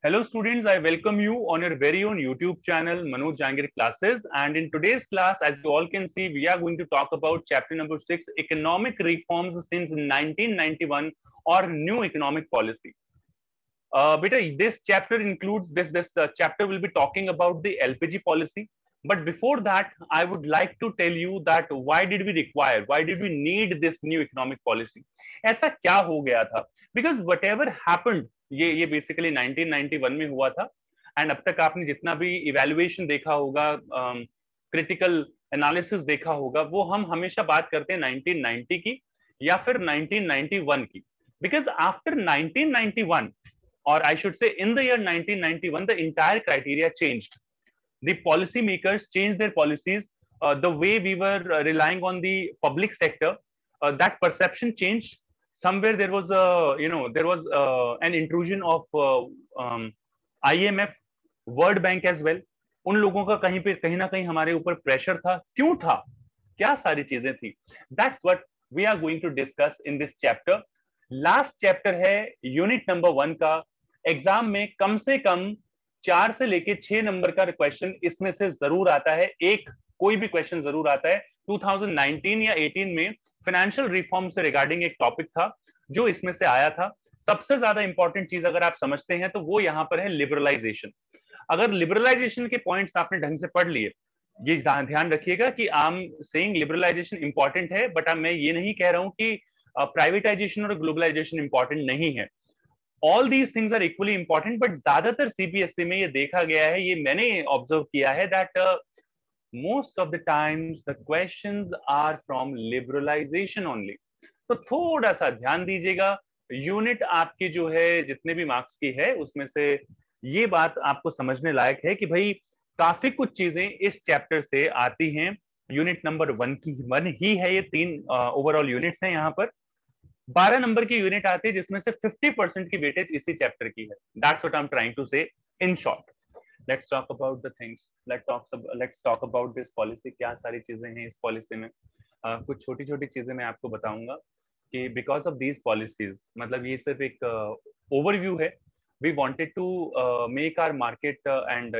Hello students, I welcome you on your very own YouTube channel Manoj Jangir Classes, and in today's class, as you all can see, we are going to talk about chapter number 6, Economic Reforms since 1991 or New Economic Policy. Beta, this chapter includes this chapter will be talking about the LPG policy. But before that, I would like to tell you that why did we need this new economic policy? ऐसा क्या हो गया था? Because whatever happened, ये basically 1991 में हुआ था, and अब तक आपने जितना भी इवेल्युएशन देखा होगा, क्रिटिकल एनालिसिस देखा होगा, वो हम हमेशा बात करते हैं 1990 की या फिर 1991 की. Because after 1991, or I should say in the year 1991, the entire criteria changed. The policy makers changed their policies. The way we were relying on the public sector, that perception changed. Somewhere there was an intrusion of IMF, World Bank as well. उन लोगों का कहीं ना कहीं हमारे ऊपर pressure था. क्यों था? क्या सारी चीजें थी? That's what we are going to discuss in this chapter. Last chapter है यूनिट नंबर 1 का. एग्जाम में कम से कम 4 से लेके 6 नंबर का क्वेश्चन इसमें से जरूर आता है. कोई भी क्वेश्चन जरूर आता है. 2019 या 18 में फाइनेंशियल रिफॉर्म से रिगार्डिंग एक टॉपिक था जो इसमें से आया था. सबसे ज्यादा इंपॉर्टेंट चीज अगर आप समझते हैं तो वो यहाँ पर है लिबरलाइजेशन. अगर लिबरलाइजेशन के पॉइंट्स आपने ढंग से पढ़ लिए, ये ध्यान रखिएगा कि I am saying liberalisation important है, बट मैं ये नहीं कह रहा हूं कि प्राइवेटाइजेशन और ग्लोबलाइजेशन इंपॉर्टेंट नहीं है. All these things are equally important, but ज्यादातर सीबीएसई में ये देखा गया है, ये मैंने ऑब्जर्व किया है, that most of the times the questions are from liberalisation only. तो थोड़ा सा ध्यान दीजिएगा. यूनिट आपकी जो है जितने भी मार्क्स की है उसमें से ये बात आपको समझने लायक है कि भाई काफी कुछ चीजें इस चैप्टर से आती हैं. यूनिट नंबर 1 ही है ये. 3 ओवरऑल यूनिट्स हैं. यहाँ पर 12 नंबर की यूनिट आती है जिसमें से 50% की वेटेज इसी चैप्टर की है. That's what I am trying to say in short. Let's talk about the things. Let's talk about this policy. क्या सारी चीजें हैं इस पॉलिसी में. कुछ छोटी छोटी चीजें मैं आपको बताऊंगा कि बिकॉज ऑफ दीज पॉलिसीज, मतलब ये सिर्फ एक ओवरव्यू है. We wanted to make our market and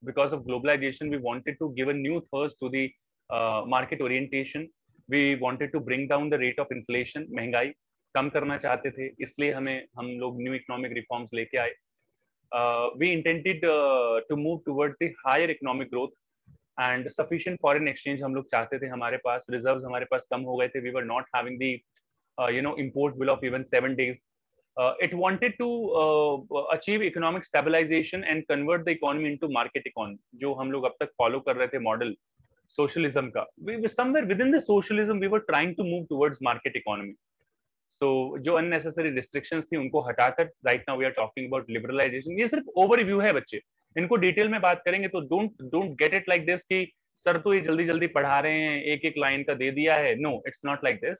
because of globalization we wanted to give a new thirst to the market orientation. We wanted to bring down the rate of inflation. महंगाई कम करना चाहते थे, इसलिए हम लोग new economic reforms लेके आए. We intended to move towards the higher economic growth and sufficient foreign exchange हम लोग चाहते थे. हमारे पास reserves हमारे पास कम हो गए थे. We were not having the import bill of even 7 days. It wanted to achieve economic stabilization and convert the economy into market economy, जो हम लोग अब तक follow कर रहे थे मॉडल socialism का. Somewhere within the socialism we were trying to move towards market economy. So जो unnecessary restrictions थी उनको हटाकर right now we are talking about liberalization. ये सिर्फ overview है बच्चे. इनको डिटेल में बात करेंगे तो don't get it like this कि सर तो ये जल्दी जल्दी पढ़ा रहे हैं, एक एक लाइन का दे दिया है. No, it's not like this.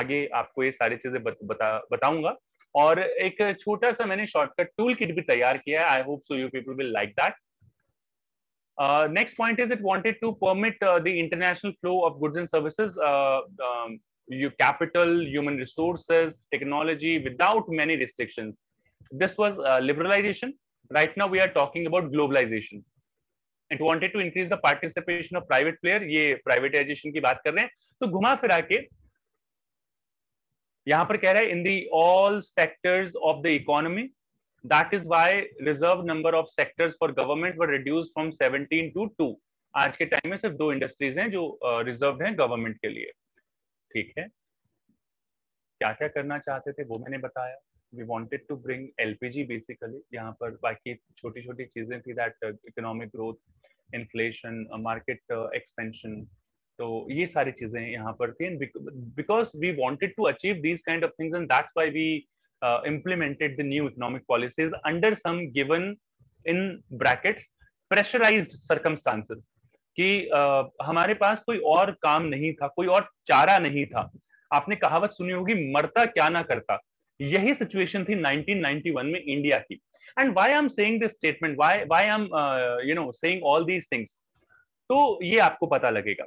आगे आपको ये सारी चीजें बताऊंगा. और एक छोटा सा मैंने शॉर्टकट टूल किट भी तैयार किया है. I hope so you people will like that. Next point is it wanted to permit the international flow of goods and services, capital, human resources, technology without many restrictions. This was liberalization. Right now we are talking about globalization. It wanted to increase the participation of private player. ये privatization की बात कर रहे हैं. तो घुमा फिरा के यहां पर कह रहा है in the all sectors of the economy. That is why reserve number of sectors for government were reduce from 17 to 2. आज के टाइम में सिर्फ 2 इंडस्ट्रीज हैं जो रिजर्व हैं गवर्नमेंट के लिए. ठीक है, क्या क्या करना चाहते थे वो मैंने बताया. We wanted to bring LPG basically. यहाँ पर बाकी छोटी छोटी चीजें थी, that economic growth, inflation, market expansion. तो ये सारी चीजें यहाँ पर थी. Because we wanted to achieve these kind of things and that's why we implemented the new economic policies under some given in brackets pressurized circumstances कि हमारे पास कोई और काम नहीं था, कोई और चारा नहीं था. आपने कहावत सुनी होगी, मरता क्या ना करता. यही सिचुएशन थी 1991 में इंडिया की. And why I am saying this statement, why I am saying all these things, तो ये आपको पता लगेगा.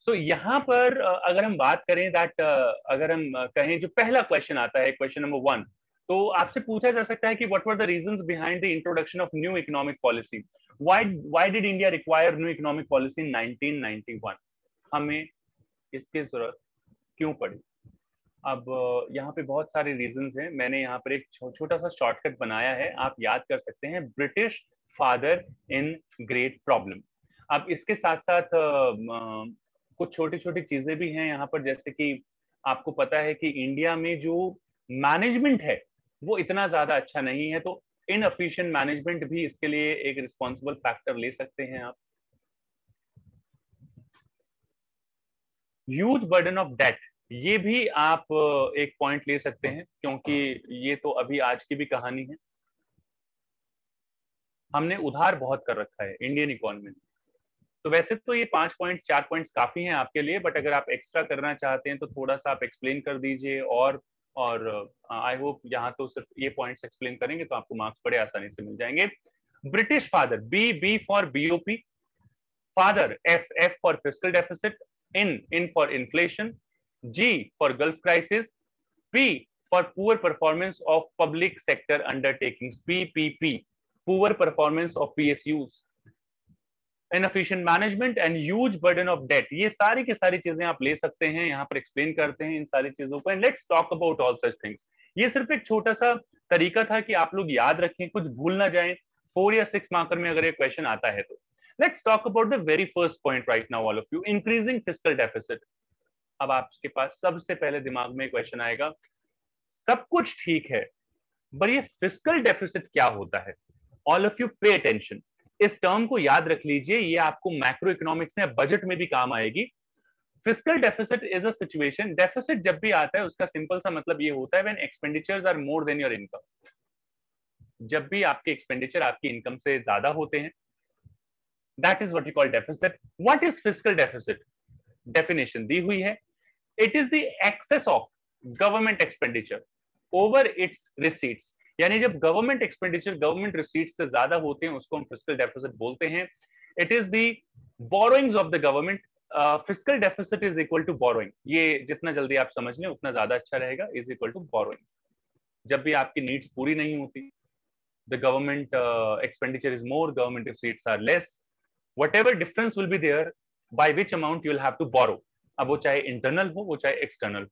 सो यहाँ पर अगर हम बात करें दैट अगर हम कहें जो पहला क्वेश्चन आता है, क्वेश्चन नंबर 1, तो आपसे पूछा जा सकता है कि what were the reasons behind the introduction of new economic policy, why did India require new economic policy in 1991, हमें इसकी जरूरत क्यों पड़ी। अब यहाँ पे बहुत सारे रीजंस हैं, मैंने यहाँ पर एक छोटा सा शॉर्टकट बनाया है, आप याद कर सकते हैं, British father in great problem. अब इसके साथ साथ कुछ छोटी छोटी चीजें भी हैं यहाँ पर, जैसे कि आपको पता है कि इंडिया में जो मैनेजमेंट है वो इतना ज्यादा अच्छा नहीं है, तो इनएफिशिएंट मैनेजमेंट भी इसके लिए एक रिस्पॉन्सिबल फैक्टर ले सकते हैं आप। ह्यूज बर्डन ऑफ डेट, ये भी आप एक पॉइंट ले सकते हैं, क्योंकि ये तो अभी आज की भी कहानी है, हमने उधार बहुत कर रखा है इंडियन इकोनॉमी में। तो वैसे तो ये 5 पॉइंट 4 पॉइंट्स काफी हैं आपके लिए, बट अगर आप एक्स्ट्रा करना चाहते हैं तो थोड़ा सा आप एक्सप्लेन कर दीजिए, और आई होप यहाँ तो सिर्फ ये पॉइंट्स एक्सप्लेन करेंगे तो आपको मार्क्स बड़े आसानी से मिल जाएंगे। British father, B for BOP, father F for fiscal deficit, in for inflation, G for gulf crisis, P for poor performance of public sector undertakings, PPP, poor performance of PSUs, inefficient management and huge burden of debt. ये सारी की सारी चीजें आप ले सकते हैं, यहाँ पर एक्सप्लेन करते हैं इन सारी चीजों को। And let's talk about all such things. ये सिर्फ एक छोटा सा तरीका था कि आप लोग याद रखें, कुछ भूल ना जाएं, 4 या 6 मार्कर में अगर ये क्वेश्चन आता है तो। Let's talk about the very first point right now all of you, increasing fiscal deficit. अब आपके पास सबसे पहले दिमाग में क्वेश्चन आएगा, सब कुछ ठीक है, पर ये फिस्कल डेफिसिट क्या होता है। All of you pay attention, इस टर्म को याद रख लीजिए, ये आपको मैक्रो इकोनॉमिक्स में बजट में भी काम आएगी। Fiscal deficit is a situation, deficit जब भी आता है उसका सिंपल सा मतलब ये होता है when expenditures are more than your income, जब भी आपके एक्सपेंडिचर आपकी इनकम से ज्यादा होते हैं, that is what you call deficit. What is fiscal deficit, definition दी हुई है, it is the excess of government expenditure over its receipts, यानी जब गवर्नमेंट एक्सपेंडिचर गवर्नमेंट रिसीट्स से ज्यादा होते हैं उसको हम फिस्कल डेफिसिट बोलते हैं। It is the borrowings of the government, fiscal deficit is equal to borrowing, ये जितना जल्दी आप समझ लें उतना ज्यादा अच्छा रहेगा, इज इक्वल टू बोरोइंग्स। जब भी आपकी नीड्स पूरी नहीं होती, the government expenditure is more, government receipts are less, whatever difference will be there, by which amount you will have to borrow, अब वो चाहे इंटरनल हो वो चाहे external.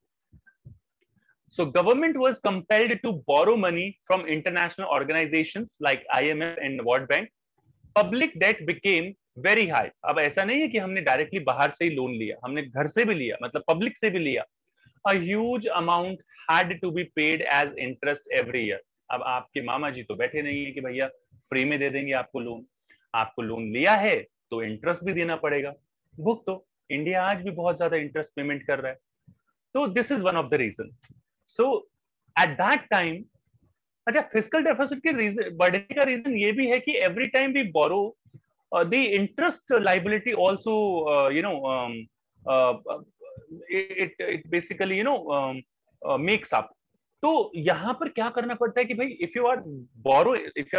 So government was compelled to borrow money from international organizations like IMF and World Bank. Public debt became very high. अब ऐसा नहीं है कि हमने डायरेक्टली बाहर से ही लोन लिया, हमने घर से भी लिया, मतलब पब्लिक से भी लिया। A huge amount had to be paid as interest every year. अब आपके मामा जी तो बैठे नहीं है कि भैया फ्री में दे देंगे आपको लोन, आपको लोन लिया है तो इंटरेस्ट भी देना पड़ेगा। भुगतो, तो इंडिया आज भी बहुत ज्यादा इंटरेस्ट पेमेंट कर रहा है, तो this is one of the reason. So at that time, अच्छा फिस्कल डेफिसिट के रीजन बढ़ने का रीजन ये भी है कि every time we borrow the interest liability also you know it basically you know makes up। तो यहाँ पर क्या करना पड़ता है कि भाई if you are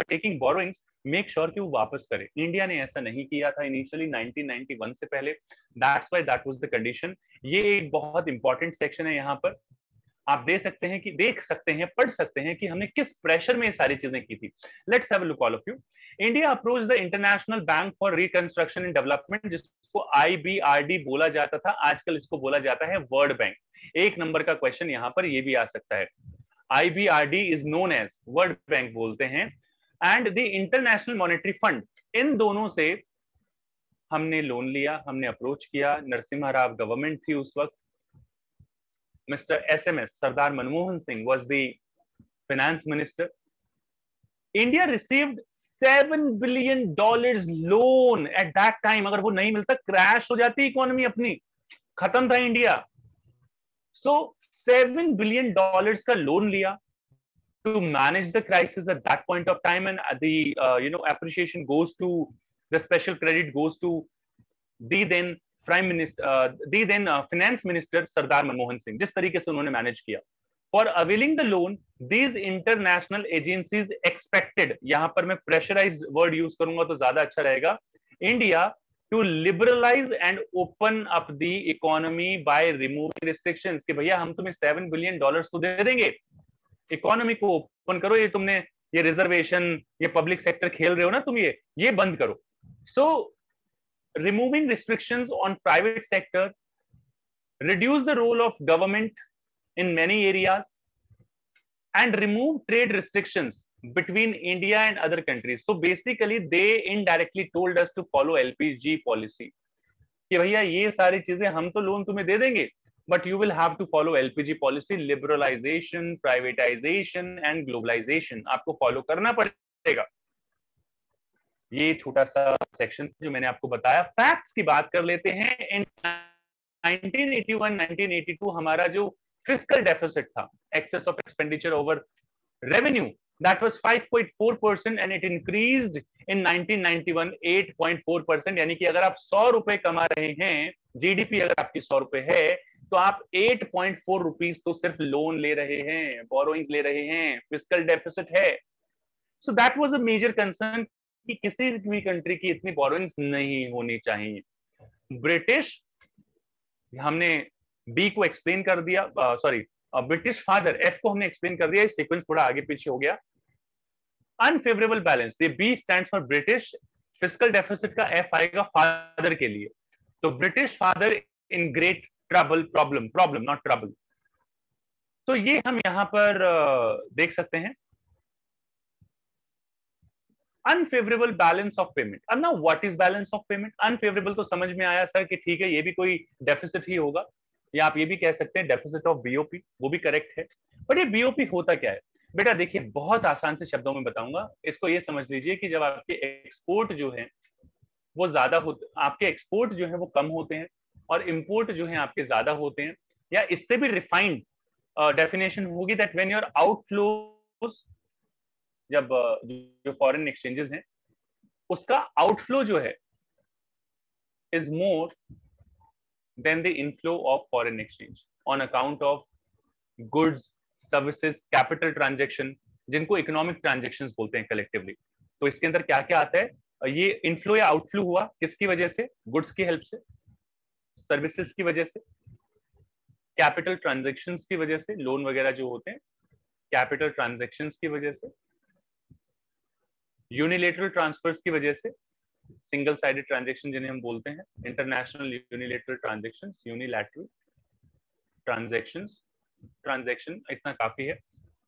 taking borrowings, make sure कि वो वापस करें। इंडिया ने ऐसा नहीं किया था इनिशियली 1991 से पहले, that's why that was the condition. ये एक बहुत इंपॉर्टेंट सेक्शन है, यहाँ पर आप देख सकते हैं पढ़ सकते हैं कि हमने किस प्रेशर में ये सारी चीजें की थी। Let's have a look all of you. India approach the international bank for reconstruction and development, जिसको IBRD बोला जाता था, आजकल इसको बोला जाता है वर्ल्ड बैंक। एक नंबर का क्वेश्चन यहाँ पर ये भी आ सकता है। IBRD is known as World Bank बोलते हैं, and the International Monetary Fund, इन दोनों से हमने लोन लिया, हमने अप्रोच किया। नरसिम्हा राव गवर्नमेंट थी उस वक्त, Mr. SMS Sardar Manmohan Singh was the finance minister. India received $7 billion loan at that time। अगर वो नहीं मिलता क्रैश हो जाती इकोनॉमी अपनी, खत्म था इंडिया। So $7 billion का लोन लिया to manage the crisis at that point of time, and the appreciation goes to, the special credit goes to the then prime minister, the then finance minister Sardar Manmohan Singh, जिस तरीके से उन्होंने manage किया। For availing the loan, these international agencies expected, यहां पर मैं pressurised word use करूंगा तो ज्यादा अच्छा रहेगा, India to liberalize and open up the economy by removing restrictions, कि भैया हम तुम्हें $7 billion तो दे देंगे, इकोनॉमी को ओपन करो, ये तुमने ये रिजर्वेशन, ये पब्लिक सेक्टर खेल रहे हो ना तुम, ये बंद करो. So removing restrictions on private sector, reduce the role of government in many areas, and remove trade restrictions between India and other countries. So basically they indirectly told us to follow LPG policy, कि भैया ये सारी चीजें हम तो loan तुम्हें दे देंगे, but you will have to follow LPG policy, liberalization, privatization and globalization आपको फॉलो करना पड़ेगा. ये छोटा सा सेक्शन जो मैंने आपको बताया. फैक्ट्स की बात कर लेते हैं. इन 1981-1982 हमारा जो फिस्कल डेफिसिट था, excess of expenditure over revenue, that was 5.4% and it increased in 1991 8.4%. यानी कि अगर आप 100 रुपए कमा रहे हैं, जीडीपी अगर आपकी 100 रुपए है, तो आप 8.4 रुपीज तो सिर्फ लोन ले रहे हैं, बोरोइंग्स ले रहे हैं, फिस्कल डेफिसिट है. So that was a major concern कि किसी भी कंट्री की इतनी बोरोइंग्स नहीं होनी चाहिए. ब्रिटिश, हमने बी को एक्सप्लेन कर दिया, सॉरी ब्रिटिश फादर, एफ को हमने एक्सप्लेन कर दिया, सीक्वेंस थोड़ा आगे पीछे हो गया. अनफेवरेबल बैलेंस, ये B stands for British, fiscal deficit का एफ आएगा फादर के लिए. तो British father in great trouble, problem not trouble. तो ये हम यहां पर देख सकते हैं. Unfavourable balance of payment. अब ना what is balance of payment? Unfavourable तो समझ में आया सर कि ठीक है, ये भी कोई डेफिसिट ही होगा, या आप ये भी कह सकते हैं डेफिसिट ऑफ बीओपी, वो भी करेक्ट है. बट ये बीओपी होता क्या है बेटा? देखिए बहुत आसान से शब्दों में बताऊंगा. इसको ये समझ लीजिए कि जब आपके एक्सपोर्ट जो है वो ज्यादा होते, आपके एक्सपोर्ट जो है वो कम होते हैं और इंपोर्ट जो है आपके ज्यादा होते हैं, या इससे भी रिफाइंड डेफिनेशन होगी दैट व्हेन योर आउटफ्लोज, जब जो फॉरेन एक्सचेंजेस हैं उसका आउटफ्लो जो है is more than the inflow of foreign exchange on account of goods, services, capital transaction, जिनको इकोनॉमिक ट्रांजैक्शंस बोलते हैं कलेक्टिवली. तो इसके अंदर क्या क्या आता है? ये इनफ्लो या आउटफ्लो हुआ किसकी वजह से? गुड्स की हेल्प से, सर्विसेज की वजह से, कैपिटल ट्रांजैक्शंस की वजह से, लोन वगैरह जो होते हैं कैपिटल ट्रांजैक्शंस की वजह से, यूनिलेटरल ट्रांसफर्स की वजह से, सिंगल साइडेड ट्रांजैक्शन जिन्हें हम बोलते हैं, international unilateral transactions, unilateral transactions. Transaction इतना काफी है,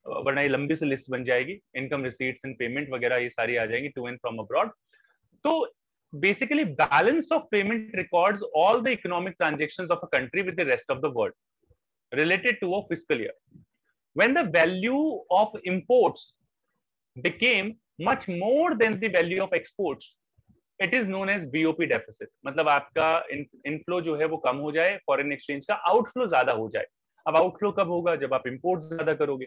वरना ये लंबी सी लिस्ट बन जाएगी. इनकम रिसीट्स एंड पेमेंट वगैरह ये सारी आ जाएंगी, टू एंड फ्रॉम अब्रॉड. तो basically balance of payment records all the economic transactions of a country with the rest of the world related to a fiscal year. When the value of imports became much more than the value of exports, it is known as BOP deficit. मतलब आपका inflow जो है वो कम हो जाए, foreign exchange का outflow ज्यादा हो जाए. अब आउटफ्लो कब होगा? जब आप इंपोर्ट ज्यादा करोगे.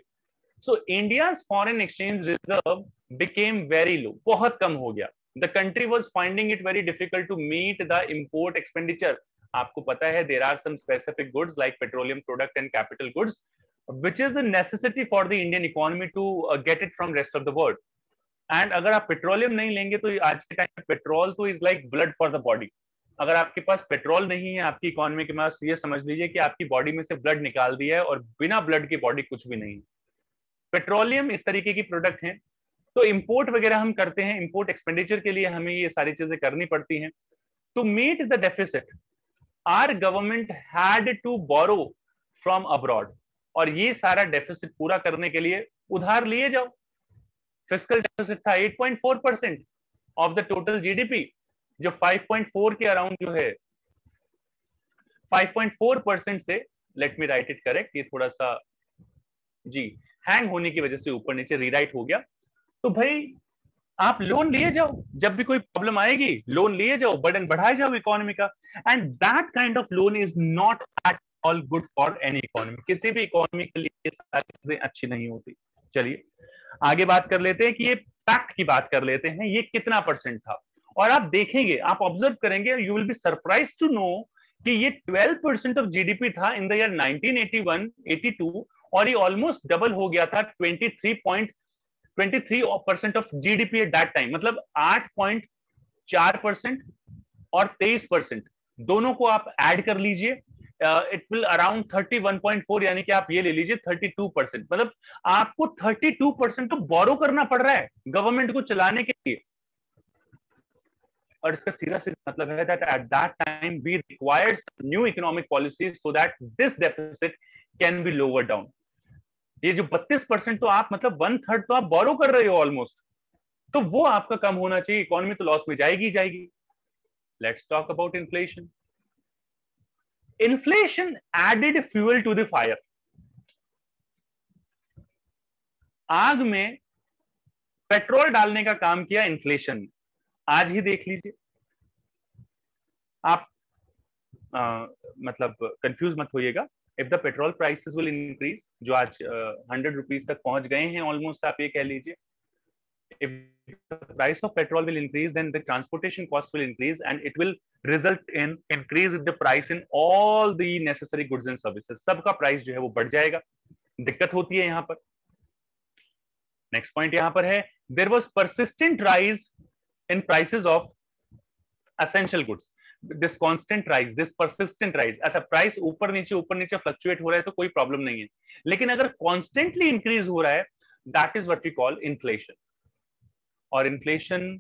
So India's foreign exchange reserve became very low, बहुत कम हो गया. The country was finding it very difficult to meet the import expenditure. आपको पता है there are some specific goods like petroleum product and capital goods which is a necessity for the Indian economy to get it from rest of the world. And अगर आप petroleum नहीं लेंगे तो आज के टाइम में पेट्रोल तो is like blood for the body. अगर आपके पास पेट्रोल नहीं है आपकी इकोनॉमी के पास, ये समझ लीजिए कि आपकी बॉडी में से ब्लड निकाल दिया है और बिना ब्लड की बॉडी कुछ भी नहीं. पेट्रोलियम इस तरीके की प्रोडक्ट है. तो इंपोर्ट वगैरह हम करते हैं, इंपोर्ट एक्सपेंडिचर के लिए हमें ये सारी चीजें करनी पड़ती हैं. To meet the deficit our government had to borrow from abroad, और ये सारा डेफिसिट पूरा करने के लिए उधार लिए जाओ. फिस्कल डेफिसिट था 8.4% ऑफ द टोटल जीडीपी, जो 5.4 के अराउंड जो है, 5.4% से, let me right it correct, ये थोड़ा सा जी हैंग होने की वजह से ऊपर नीचे रीराइट हो गया. तो भाई आप लोन लिए जाओ, जब भी कोई प्रॉब्लम आएगी लोन लिए जाओ, बर्डन बढ़ाए जाओ इकोनॉमी का. And that kind of loan is not at all good for any economy. किसी भी इकोनॉमी के लिए ये सारी चीजें अच्छी नहीं होती. चलिए आगे बात कर लेते हैं कि ये फैक्ट की बात कर लेते हैं, ये कितना परसेंट था. और आप देखेंगे, आप ऑब्जर्व करेंगे, you will be surprise to know कि ये 12% ऑफ जीडीपी था इन द ईयर 1981-82, और ये ऑलमोस्ट डबल हो गया था 23% of GDP at that time. मतलब 8.4% और 23%, दोनों को आप ऐड कर लीजिए, इट विल अराउंड 31.4, यानी कि आप ये ले लीजिए 32%। मतलब आपको 32% तो बोरो करना पड़ रहा है गवर्नमेंट को चलाने के लिए। और इसका सीधा सीधा मतलब है that at that time we required new economic policies so that this deficit can be lowered down। ये जो 32% तो आप मतलब 1/3 तो आप बोरो कर रहे हो ऑलमोस्ट, तो वो आपका कम होना चाहिए, इकोनॉमी तो लॉस में जाएगी जाएगी। Let's talk about inflation. Inflation added fuel to the fire. आग में पेट्रोल डालने का काम किया इन्फ्लेशन। आज ही देख लीजिए आप, मतलब कंफ्यूज मत होइएगा। If the petrol prices will increase, जो आज 100 रुपीज तक पहुंच गए हैं ऑलमोस्ट, आप ये कह लीजिए, if the price of petrol will increase, then the transportation cost will increase and it will result in increase in the price in all the necessary goods and services। सबका price जो है वो बढ़ जाएगा, दिक्कत होती है यहाँ पर। नेक्स्ट पॉइंट यहाँ पर है, there was persistent rise in prices of essential goods। This constant rise, this persistent rise, ऐसा प्राइस ऊपर नीचे फ्लक्चुएट हो रहा है तो कोई प्रॉब्लम नहीं है, लेकिन अगर कॉन्स्टेंटली इंक्रीज हो रहा है, that is what we call inflation. और inflation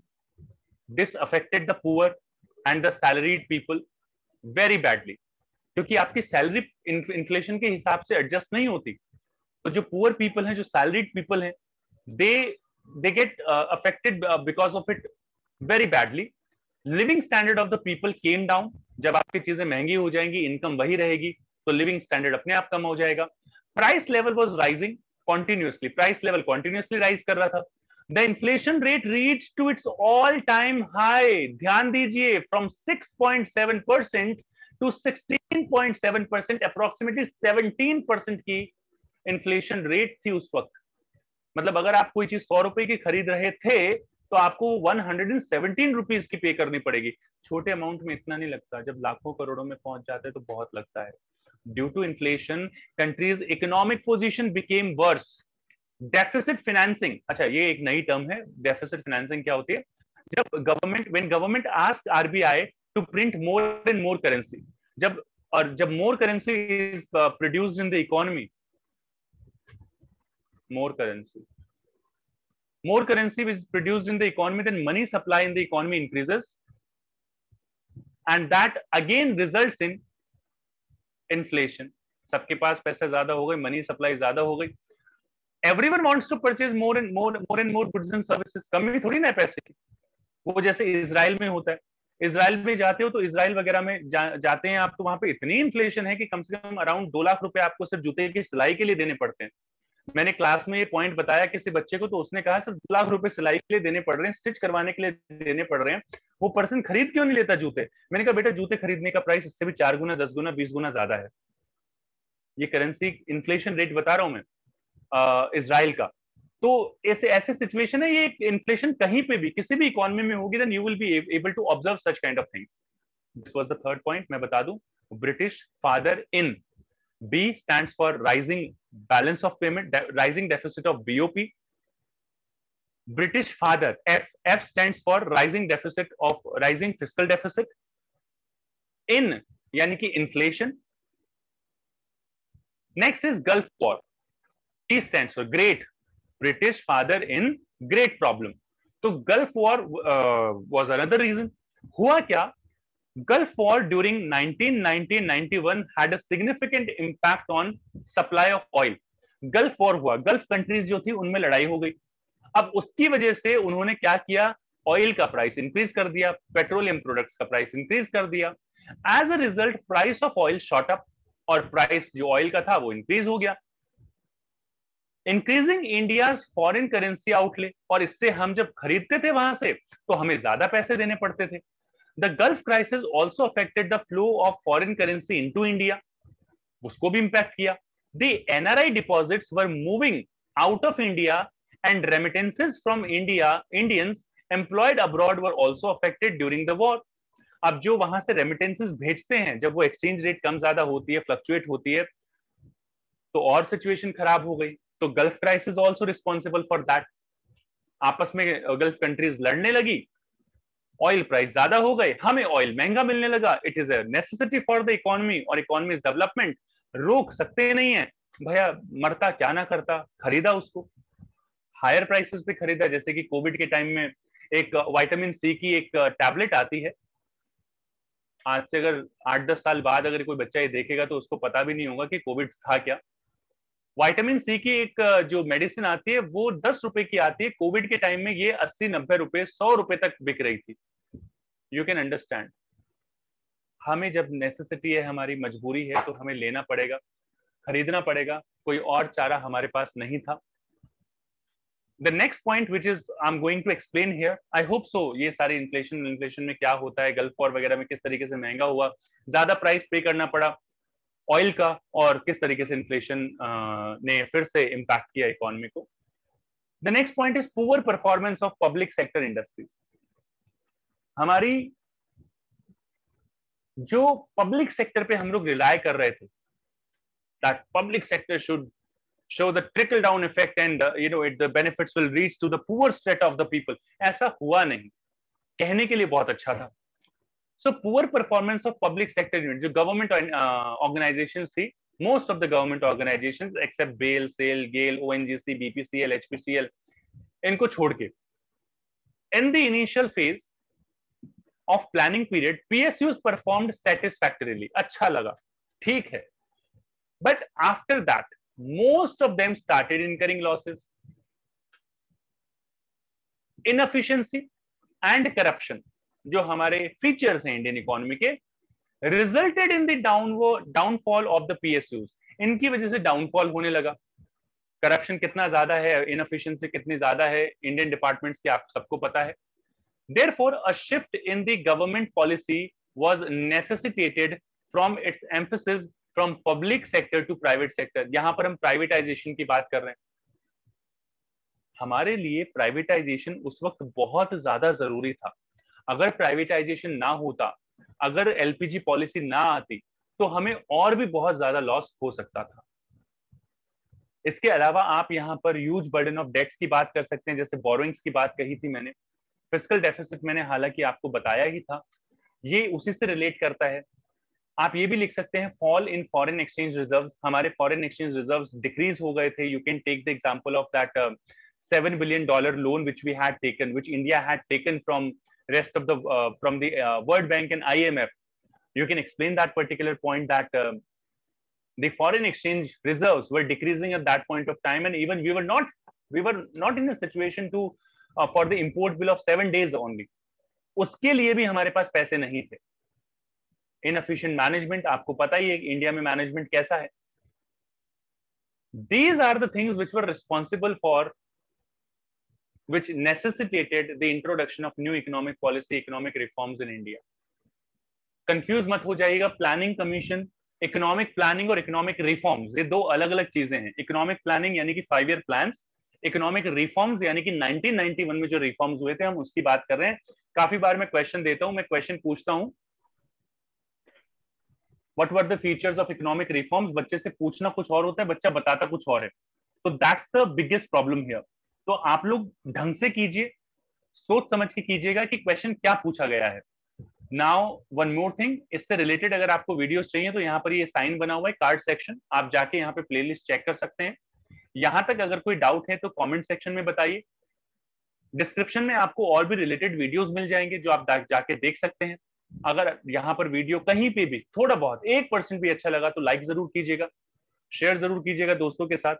this affected the poor and the salaried people very badly, क्योंकि आपकी सैलरी इन्फ्लेशन के हिसाब से एडजस्ट नहीं होती। तो जो पुअर पीपल हैं, जो सैलरीड पीपल हैं, they get affected because of it very badly. Living standard of the people came down. जब आपकी चीजें महंगी हो जाएंगी, इनकम वही रहेगी, तो लिविंग स्टैंडर्ड अपने आप कम हो जाएगा। Price level was rising continuously, price level continuously rise कर रहा था। The inflation rate reach to its all time high. ध्यान दीजिए, फ्रॉम 6.7% टू 16.7%, अप्रोक्सीमेटली 17% की इन्फ्लेशन रेट थी उस वक्त। मतलब अगर आप कोई चीज 100 रुपए की खरीद रहे थे तो आपको 117 रुपीज की पे करनी पड़ेगी। छोटे अमाउंट में इतना नहीं लगता, जब लाखों करोड़ों में पहुंच जाते हैं तो बहुत लगता है। Due to inflation countries economic position became worse. Deficit financing, अच्छा ये एक नई टर्म है, डेफिसिट फाइनेंसिंग क्या होती है? जब government ask RBI to print more and more currency, जब more currency is produced in the economy, more currency is produced in the economy, then money supply in the economy increases, and that again results in inflation। सबके पास पैसे ज्यादा हो गए, money supply ज्यादा हो गई, everyone wants to purchase more and more goods and services. कमी थोड़ी ना है पैसे की। वो जैसे इजराइल में होता है, इजराइल में जाते हो तो इजराइल वगैरह में जाते हैं आप, तो वहां पे इतनी इन्फ्लेशन है कि कम से कम अराउंड 2 लाख रुपए आपको सिर्फ जूते की सिलाई के लिए देने पड़ते हैं। मैंने क्लास में ये पॉइंट बताया किसी बच्चे को, तो उसने कहा सर 2 लाख रुपए सिलाई के लिए देने पड़ रहे हैं, स्टिच करवाने के लिए देने पड़ रहे हैं, वो पर्सन खरीद क्यों नहीं लेता जूते? मैंने कहा बेटा, जूते खरीदने का प्राइस इससे भी 4 गुना, 10 गुना, 20 गुना ज्यादा है। ये करेंसी इन्फ्लेशन रेट बता रहा हूं मैं इजराइल का। तो ऐसे सिचुएशन है, ये इन्फ्लेशन कहीं पे भी किसी भी इकोनॉमी में होगी, then you will be able to observe such kind of things. This was the third point. मैं बता दूं, British father in. B stands for rising balance of payment, rising deficit of BOP. British father, F stands for rising fiscal deficit. In यानी कि inflation. Next is Gulf War. T stands for great. British father in great problem. तो Gulf War was another reason. हुआ क्या? Gulf War during 1990-91 had a significant impact on supply of oil. Gulf War हुआ, gulf countries जो थी उनमें लड़ाई हो गई। अब उसकी वजह से उन्होंने क्या किया? ऑयल का प्राइस इंक्रीज कर दिया, पेट्रोलियम प्रोडक्ट्स का प्राइस इंक्रीज कर दिया। As a result price of oil shot up, और प्राइस जो ऑयल का था वो इंक्रीज हो गया, increasing India's foreign currency outlay. और इससे हम जब खरीदते थे वहां से तो हमें ज्यादा पैसे देने पड़ते थे। The Gulf crisis also affected the flow of foreign currency into India. उसको भी impact किया। The NRI deposits were moving out of India and remittances from Indians employed abroad were also affected during the war. अब जो वहां से remittances भेजते हैं, जब वो exchange rate कम ज्यादा होती है, fluctuate होती है, तो और situation खराब हो गई। तो Gulf crisis also responsible for that। आपस में Gulf countries लड़ने लगी, ऑयल प्राइस ज्यादा हो गए, हमें ऑयल महंगा मिलने लगा, it is a necessity for the economy और इकोनॉमी इज डेवलपमेंट, रोक सकते नहीं है भैया, मरता क्या ना करता, खरीदा उसको, हायर प्राइसेस पे खरीदा। जैसे कि कोविड के टाइम में एक विटामिन सी की एक टैबलेट आती है, आज से अगर 8-10 साल बाद अगर कोई बच्चा ये देखेगा तो उसको पता भी नहीं होगा कि कोविड था क्या। विटामिन सी की एक जो मेडिसिन आती है वो 10 रुपए की आती है, कोविड के टाइम में ये 80-90 रुपए 100 रुपए तक बिक रही थी। यू कैन अंडरस्टैंड, हमें जब नेसेसिटी है, हमारी मजबूरी है, तो हमें लेना पड़ेगा, खरीदना पड़ेगा, कोई और चारा हमारे पास नहीं था। The next point which is I'm going to explain here, I hope so, ये सारी इन्फ्लेशन में क्या होता है, गल्फ वॉर वगैरह में किस तरीके से महंगा हुआ, ज्यादा प्राइस पे करना पड़ा ऑयल का, और किस तरीके से इन्फ्लेशन ने फिर से इम्पैक्ट किया इकोनॉमी को। The next point is poor performance of public sector industries. हमारी जो पब्लिक सेक्टर पे हम लोग रिलाय कर रहे थे, that public sector should show the trickle down effect and the benefits will reach to the poor strata of the people, ऐसा हुआ नहीं, कहने के लिए बहुत अच्छा था। So poor performance of public sector units, जो government organizations थी, most of the government organizations except BAIL, SAIL, GAIL, ONGC, BPCL, HPCL, इनको छोड़ के, in the initial phase of planning period, PSUs performed satisfactorily, अच्छा लगा, ठीक है, but after that most of them started incurring losses, inefficiency and corruption, जो हमारे features हैं इंडियन इकोनॉमी के, resulted in the downfall of the PSUs, इनकी वजह से डाउनफॉल होने लगा। करप्शन कितना ज्यादा है, इनएफिशिएंसी कितनी ज्यादा है इंडियन डिपार्टमेंट्स की, आप सबको पता है। Therefore, a shift in the government policy was necessitated from its emphasis from public sector to private sector। यहां पर हम प्राइवेटाइजेशन की बात कर रहे हैं। हमारे लिए प्राइवेटाइजेशन उस वक्त बहुत ज्यादा जरूरी था। अगर प्राइवेटाइजेशन ना होता, अगर LPG पॉलिसी ना आती, तो हमें और भी बहुत ज्यादा लॉस हो सकता था। इसके अलावा आप यहां पर ह्यूज बर्डन ऑफ डेट्स की बात कर सकते हैं, जैसे बोरोइंग्स की बात कही थी मैंने, फिस्कल डेफिसिट मैंने हालांकि आपको बताया ही था, ये उसी से रिलेट करता है। आप ये भी लिख सकते हैं fall in foreign exchange reserves, हमारे फॉरेन एक्सचेंज रिजर्व्स डिक्रीज हो गए थे। You can take the example of that $7 billion loan which we had taken, which India had taken from rest of the from the World Bank and IMF. You can explain that particular point, that the foreign exchange reserves were decreasing at that point of time, and even we were not in a situation to for the import bill of 7 days only, उसके लिए भी हमारे पास पैसे नहीं थे। Inefficient management, आपको पता ही है इंडिया में मैनेजमेंट कैसा है। These are the things which were responsible for, which necessitated the introduction of new economic policy, economic reforms in India. Confuse मत हो जाइएगा, प्लानिंग कमीशन, इकोनॉमिक प्लानिंग और इकोनॉमिक रिफॉर्म्स ये दो अलग अलग चीजें हैं। इकोनॉमिक प्लानिंग यानी कि 5 ईयर प्लान्स, इकोनॉमिक रिफॉर्म्स यानी कि 1991 में जो रिफॉर्म्स हुए थे हम उसकी बात कर रहे हैं। काफी बार मैं क्वेश्चन देता हूं, मैं क्वेश्चन पूछता हूं what were the features of economic reforms, बच्चे से पूछना कुछ और होता है, बच्चा बताता कुछ और है, तो that's the biggest problem here. तो आप लोग ढंग से कीजिए, सोच समझ के कीजिएगा कि क्वेश्चन क्या पूछा गया है। नाउ वन मोर थिंग, इससे रिलेटेड अगर आपको वीडियोस चाहिए तो यहाँ पर ये साइन बना हुआ है कार्ड सेक्शन, आप जाके यहाँ पे प्लेलिस्ट चेक कर सकते हैं। यहाँ तक अगर कोई डाउट है तो कमेंट सेक्शन में बताइए। डिस्क्रिप्शन में आपको और भी रिलेटेड वीडियोस मिल जाएंगे जो आप जाके देख सकते हैं। अगर यहाँ पर वीडियो कहीं पे भी थोड़ा बहुत 1% भी अच्छा लगा तो लाइक जरूर कीजिएगा, शेयर जरूर कीजिएगा दोस्तों के साथ,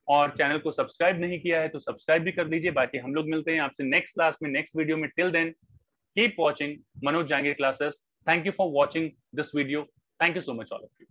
और चैनल को सब्सक्राइब नहीं किया है तो सब्सक्राइब भी कर दीजिए। बाकी हम लोग मिलते हैं आपसे नेक्स्ट क्लास में, नेक्स्ट वीडियो में। Till then keep watching Manoj Jangir classes. Thank you for watching this video. Thank you so much all of you.